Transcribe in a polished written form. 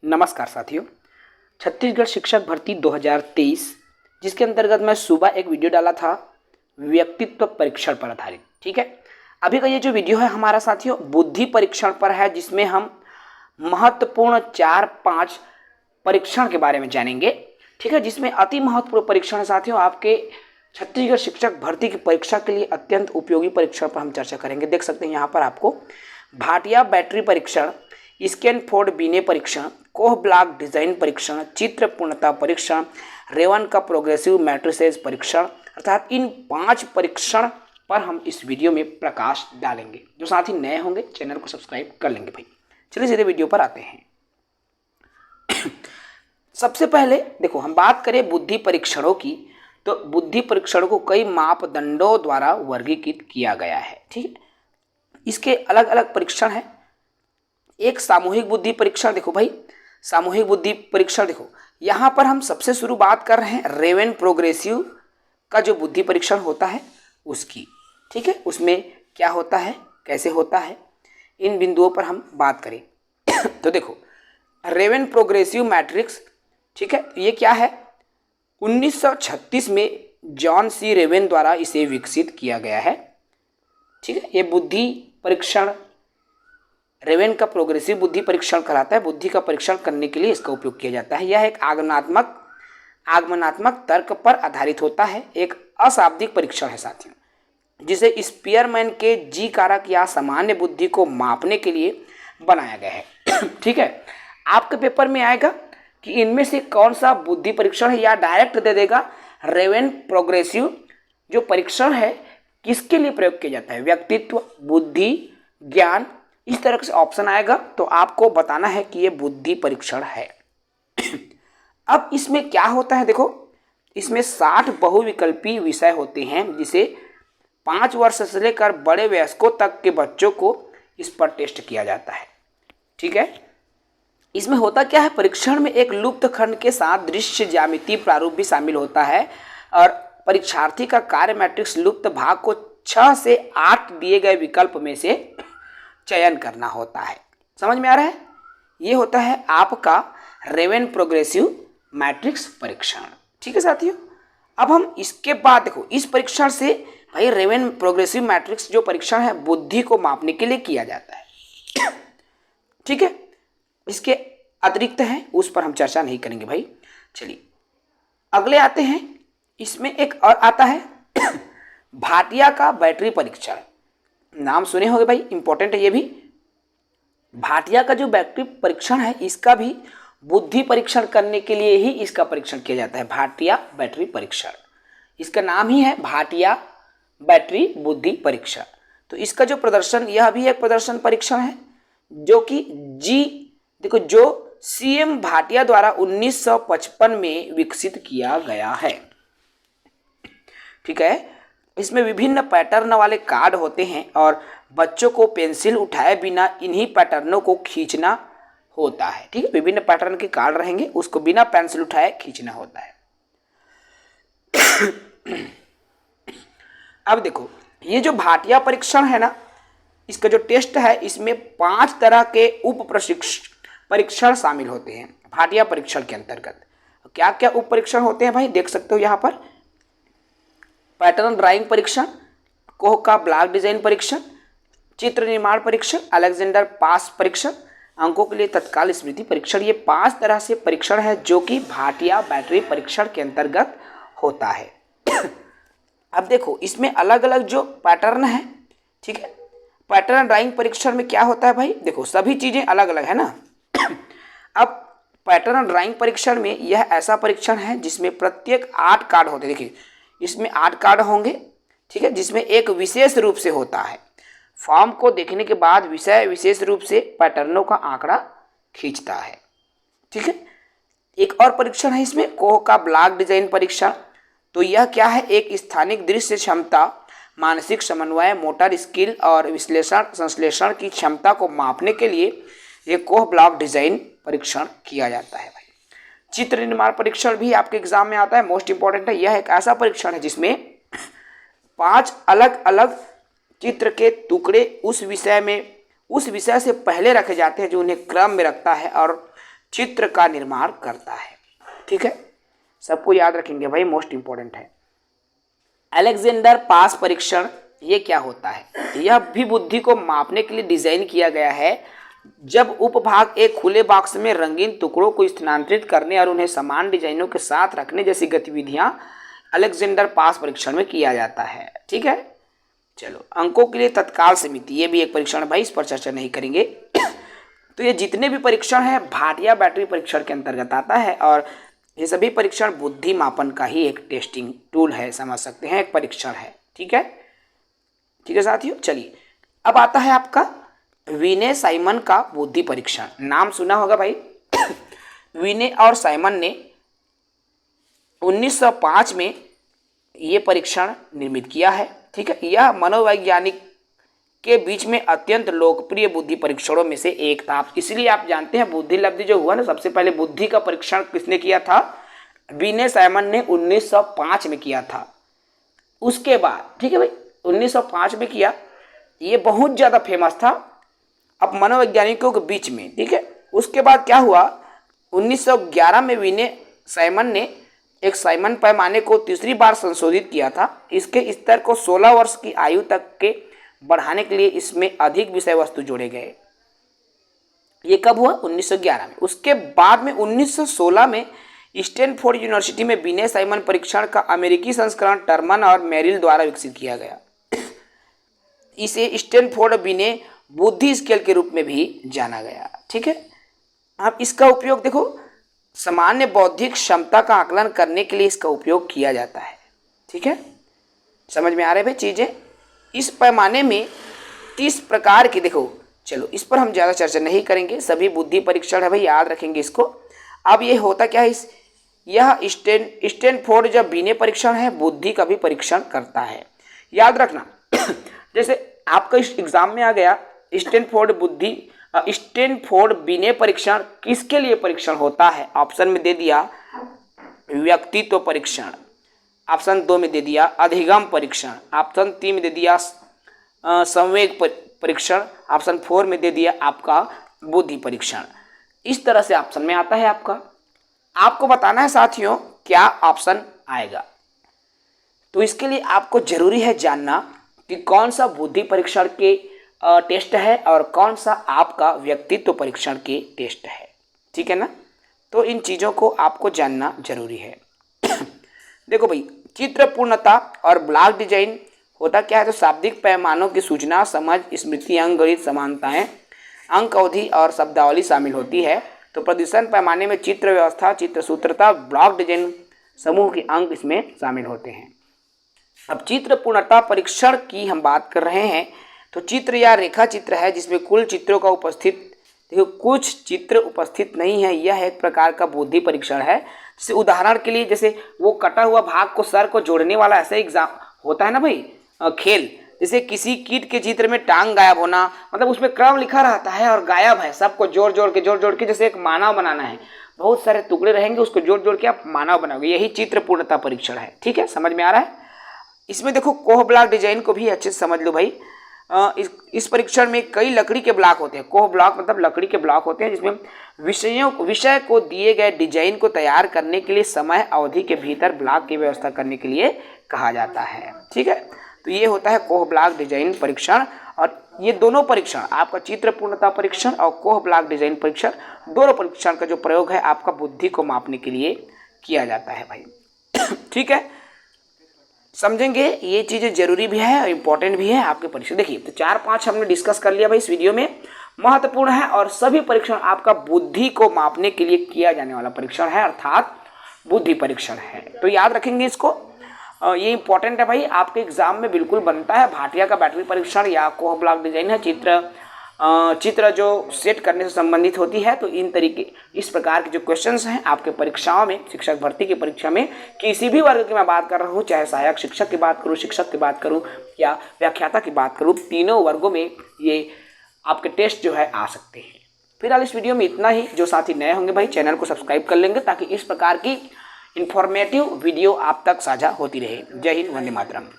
नमस्कार साथियों। छत्तीसगढ़ शिक्षक भर्ती 2023 जिसके अंतर्गत मैं सुबह एक वीडियो डाला था व्यक्तित्व परीक्षण पर आधारित। ठीक है, अभी का ये जो वीडियो है हमारा साथियों बुद्धि परीक्षण पर है, जिसमें हम महत्वपूर्ण 4-5 परीक्षण के बारे में जानेंगे। ठीक है, जिसमें अति महत्वपूर्ण परीक्षण है साथियों, आपके छत्तीसगढ़ शिक्षक भर्ती की परीक्षा के लिए अत्यंत उपयोगी परीक्षण पर हम चर्चा करेंगे। देख सकते हैं यहाँ पर आपको भाटिया बैटरी परीक्षण, स्कैनफोर्ड बीने परीक्षण, कोह ब्लॉक डिजाइन परीक्षण, चित्र पूर्णता परीक्षण, रेवन का प्रोग्रेसिव मैट्रिसेस परीक्षण, अर्थात इन 5 परीक्षण पर हम इस वीडियो में प्रकाश डालेंगे। जो साथी नए होंगे चैनल को सब्सक्राइब कर लेंगे भाई। चलिए सीधे वीडियो पर आते हैं। सबसे पहले देखो, हम बात करें बुद्धि परीक्षणों की, तो बुद्धि परीक्षणों को कई मापदंडों द्वारा वर्गीकृत किया गया है। ठीक है, इसके अलग अलग परीक्षण हैं। एक सामूहिक बुद्धि परीक्षण, देखो भाई सामूहिक बुद्धि परीक्षण देखो, यहाँ पर हम सबसे शुरू बात कर रहे हैं रेवन प्रोग्रेसिव का जो बुद्धि परीक्षण होता है उसकी। ठीक है, उसमें क्या होता है, कैसे होता है, इन बिंदुओं पर हम बात करें। तो देखो रेवन प्रोग्रेसिव मैट्रिक्स, ठीक है, ये क्या है, 1936 में जॉन सी रेवन द्वारा इसे विकसित किया गया है। ठीक है, ये बुद्धि परीक्षण रेवन का प्रोग्रेसिव बुद्धि परीक्षण कहलाता है। बुद्धि का परीक्षण करने के लिए इसका उपयोग किया जाता है। यह एक आगमनात्मक तर्क पर आधारित होता है, एक अशाब्दिक परीक्षण है साथियों, जिसे स्पीयरमैन के जी कारक या सामान्य बुद्धि को मापने के लिए बनाया गया है। ठीक है, आपके पेपर में आएगा कि इनमें से कौन सा बुद्धि परीक्षण है, या डायरेक्ट दे देगा रेवन प्रोग्रेसिव जो परीक्षण है किसके लिए प्रयोग किया जाता है, व्यक्तित्व, बुद्धि, ज्ञान, इस तरह से ऑप्शन आएगा तो आपको बताना है कि ये बुद्धि परीक्षण है। अब इसमें क्या होता है, देखो इसमें 60 बहुविकल्पी विषय होते हैं, जिसे 5 वर्ष से लेकर बड़े वयस्कों तक के बच्चों को इस पर टेस्ट किया जाता है। ठीक है, इसमें होता क्या है, परीक्षण में एक लुप्त खंड के साथ दृश्य ज्यामिति प्रारूप भी शामिल होता है, और परीक्षार्थी का कार्य मैट्रिक्स लुप्त भाग को 6 से 8 दिए गए विकल्प में से चयन करना होता है। समझ में आ रहा है, ये होता है आपका रेवन प्रोग्रेसिव मैट्रिक्स परीक्षण। ठीक है साथियों, अब हम इसके बाद देखो इस परीक्षण से भाई रेवन प्रोग्रेसिव मैट्रिक्स जो परीक्षण है बुद्धि को मापने के लिए किया जाता है। ठीक है, इसके अतिरिक्त है उस पर हम चर्चा नहीं करेंगे भाई। चलिए अगले आते हैं, इसमें एक और आता है भाटिया का बैटरी परीक्षण। नाम सुने होंगे भाई, इंपॉर्टेंट है ये भी। भाटिया का जो बैटरी परीक्षण है इसका भी बुद्धि परीक्षण करने के लिए ही इसका परीक्षण किया जाता है, भाटिया बैटरी परीक्षण। इसका नाम ही है भाटिया बैटरी बुद्धि परीक्षण। तो इसका जो प्रदर्शन, यह भी एक प्रदर्शन परीक्षण है जो कि देखो जो सीएम भाटिया द्वारा 1955 में विकसित किया गया है। ठीक है, इसमें विभिन्न पैटर्न वाले कार्ड होते हैं और बच्चों को पेंसिल उठाए बिना इन्हीं पैटर्नों को खींचना होता है। ठीक है, विभिन्न पैटर्न के कार्ड रहेंगे, उसको बिना पेंसिल उठाए खींचना होता है। अब देखो ये जो भाटिया परीक्षण है ना, इसका जो टेस्ट है इसमें 5 तरह के उप परीक्षण शामिल होते हैं भाटिया परीक्षण के अंतर्गत। क्या क्या उप परीक्षण होते हैं भाई, देख सकते हो यहाँ पर, पैटर्न ड्राइंग परीक्षण, कोह का ब्लॉक डिजाइन परीक्षण, चित्र निर्माण परीक्षण, अलेक्जेंडर पास परीक्षण, अंकों के लिए तत्काल स्मृति परीक्षण। ये 5 तरह से परीक्षण है जो कि भाटिया बैटरी परीक्षण के अंतर्गत होता है। अब देखो इसमें अलग अलग जो पैटर्न है, ठीक है, पैटर्न ड्राइंग परीक्षण में क्या होता है भाई, देखो सभी चीजें अलग अलग है ना। अब पैटर्न ड्राइंग परीक्षण में यह ऐसा परीक्षण है जिसमें प्रत्येक 8 कार्ड होते हैं। देखिए इसमें 8 कार्ड होंगे, ठीक है, जिसमें एक विशेष रूप से होता है। फॉर्म को देखने के बाद विषय विशेष रूप से पैटर्नों का आंकड़ा खींचता है। ठीक है, एक और परीक्षण है इसमें कोह का ब्लॉक डिजाइन परीक्षण। तो यह क्या है, एक स्थानिक दृश्य क्षमता, मानसिक समन्वय, मोटर स्किल और विश्लेषण संश्लेषण की क्षमता को मापने के लिए एक कोह ब्लॉक डिजाइन परीक्षण किया जाता है भाई। चित्र निर्माण परीक्षण भी आपके एग्जाम में आता है, मोस्ट इंपॉर्टेंट है। यह एक ऐसा परीक्षण है जिसमें 5 अलग अलग चित्र के टुकड़े उस विषय से पहले रखे जाते हैं जो उन्हें क्रम में रखता है, और चित्र का निर्माण करता है। ठीक है, सबको याद रखेंगे भाई, मोस्ट इंपॉर्टेंट है। अलेक्जेंडर पास परीक्षण ये क्या होता है? यह भी बुद्धि को मापने के लिए डिजाइन किया गया है। जब उपभाग एक खुले बॉक्स में रंगीन टुकड़ों को स्थानांतरित करने और उन्हें समान डिजाइनों के साथ रखने जैसी गतिविधियां अलेक्जेंडर पास परीक्षण में किया जाता है। ठीक है, चलो अंकों के लिए तत्काल समिति, ये भी एक परीक्षण भाई, इस पर चर्चा नहीं करेंगे। तो ये जितने भी परीक्षण है भाटिया बैटरी परीक्षण के अंतर्गत आता है और ये सभी परीक्षण बुद्धि मापन का ही एक टेस्टिंग टूल है, समझ सकते हैं, एक परीक्षण है। ठीक है, ठीक है साथियों। चलिए अब आता है आपका विनय साइमन का बुद्धि परीक्षण। नाम सुना होगा भाई। विनय और साइमन ने 1905 में ये परीक्षण निर्मित किया है। ठीक है, यह मनोवैज्ञानिक के बीच में अत्यंत लोकप्रिय बुद्धि परीक्षणों में से एक था। इसलिए आप जानते हैं बुद्धि लब्धि जो हुआ ना, सबसे पहले बुद्धि का परीक्षण किसने किया था? विनय साइमन ने 1905 में किया था। उसके बाद ठीक है भाई, 1905 में किया, ये बहुत ज़्यादा फेमस था अब मनोवैज्ञानिकों के बीच में। ठीक है, उसके बाद क्या हुआ, 1911 में विनय साइमन ने एक साइमन पैमाने को तीसरी बार संशोधित किया था। इसके स्तर को 16 वर्ष की आयु तक के बढ़ाने के लिए इसमें अधिक विषय वस्तु जोड़े गए। ये कब हुआ? 1911 में। उसके बाद में 1916 में स्टैनफोर्ड यूनिवर्सिटी में विनय साइमन परीक्षण का अमेरिकी संस्करण टर्मन और मेरिल द्वारा विकसित किया गया। इसे स्टैनफोर्ड विनय बुद्धि स्केल के रूप में भी जाना गया। ठीक है, अब इसका उपयोग देखो सामान्य बौद्धिक क्षमता का आकलन करने के लिए इसका उपयोग किया जाता है। ठीक है, समझ में आ रहे भाई चीजें। इस पैमाने में 30 प्रकार की, देखो चलो इस पर हम ज़्यादा चर्चा नहीं करेंगे, सभी बुद्धि परीक्षण है भाई, याद रखेंगे इसको। अब ये होता क्या है, यह स्टैनफोर्ड जब विनय परीक्षण है बुद्धि का भी परीक्षण करता है, याद रखना। जैसे आपका इस एग्जाम में आ गया स्टैनफोर्ड विनय परीक्षण किसके लिए परीक्षण होता है? ऑप्शन में दे दिया व्यक्तित्व परीक्षण, ऑप्शन 2 में दे दिया अधिगम परीक्षण, ऑप्शन 3 में दे दिया संवेग परीक्षण, ऑप्शन 4 में दे दिया आपका बुद्धि परीक्षण। इस तरह से ऑप्शन में आता है आपका। आपको बताना है साथियों क्या ऑप्शन आएगा। तो इसके लिए आपको जरूरी है जानना कि कौन सा बुद्धि परीक्षण के टेस्ट है और कौन सा आपका व्यक्तित्व परीक्षण के टेस्ट है। ठीक है ना, तो इन चीज़ों को आपको जानना जरूरी है। देखो भाई, चित्र पूर्णता और ब्लॉक डिजाइन होता क्या है? तो शाब्दिक पैमानों की सूचना, समझ, स्मृति, अंकगणित समानताएं, अंक अवधि और शब्दावली शामिल होती है। तो प्रदर्शन पैमाने में चित्र व्यवस्था, चित्र सूत्रता, ब्लॉक डिजाइन समूह के अंक इसमें शामिल होते हैं। अब चित्र पूर्णता परीक्षण की हम बात कर रहे हैं। तो चित्र या रेखा चित्र है जिसमें कुल चित्रों का उपस्थित, देखो कुछ चित्र उपस्थित नहीं है, यह एक प्रकार का बुद्धि परीक्षण है। जैसे उदाहरण के लिए, जैसे वो कटा हुआ भाग को सर को जोड़ने वाला ऐसा एग्जाम होता है ना भाई, खेल। जैसे किसी कीट के चित्र में टांग गायब होना, मतलब उसमें क्रम लिखा रहता है और गायब है, सबको जोड़ जोड़ के जैसे एक मानव बनाना है, बहुत सारे टुकड़े रहेंगे, उसको जोड़ जोड़ के आप मानव बनाओगे, यही चित्र पूर्णता परीक्षण है। ठीक है, समझ में आ रहा है। इसमें देखो कोह ब्लॉक डिजाइन को भी अच्छे से समझ लो भाई। इस परीक्षण में कई लकड़ी के ब्लॉक होते हैं। कोह ब्लॉक मतलब लकड़ी के ब्लॉक होते हैं जिसमें विषय को दिए गए डिजाइन को तैयार करने के लिए समय अवधि के भीतर ब्लॉक की व्यवस्था करने के लिए कहा जाता है। ठीक है, तो ये होता है कोह ब्लॉक डिजाइन परीक्षण। और ये दोनों परीक्षण, आपका चित्र पूर्णता परीक्षण और कोह ब्लॉक डिजाइन परीक्षण, दोनों परीक्षण का जो प्रयोग है आपका बुद्धि को मापने के लिए किया जाता है भाई। ठीक है, समझेंगे, ये चीज़ें जरूरी भी है और इम्पोर्टेंट भी है आपके परीक्षा। देखिए, तो 4-5 हमने डिस्कस कर लिया भाई इस वीडियो में, महत्वपूर्ण है और सभी परीक्षण आपका बुद्धि को मापने के लिए किया जाने वाला परीक्षण है, अर्थात बुद्धि परीक्षण है। तो याद रखेंगे इसको, ये इंपॉर्टेंट है भाई, आपके एग्जाम में बिल्कुल बनता है। भाटिया का बैटरी परीक्षण या कोह ब्लॉक डिजाइन है, चित्र जो सेट करने से संबंधित होती है। तो इस प्रकार के जो क्वेश्चंस हैं आपके परीक्षाओं में, शिक्षक भर्ती की परीक्षा में, किसी भी वर्ग की मैं बात कर रहा हूँ, चाहे सहायक शिक्षक की बात करूँ, शिक्षक की बात करूँ या व्याख्याता की बात करूँ, तीनों वर्गों में ये आपके टेस्ट जो है आ सकते हैं। फिलहाल इस वीडियो में इतना ही। जो साथी नए होंगे भाई चैनल को सब्सक्राइब कर लेंगे ताकि इस प्रकार की इंफॉर्मेटिव वीडियो आप तक साझा होती रहे। जय हिंद, वंदे मातरम।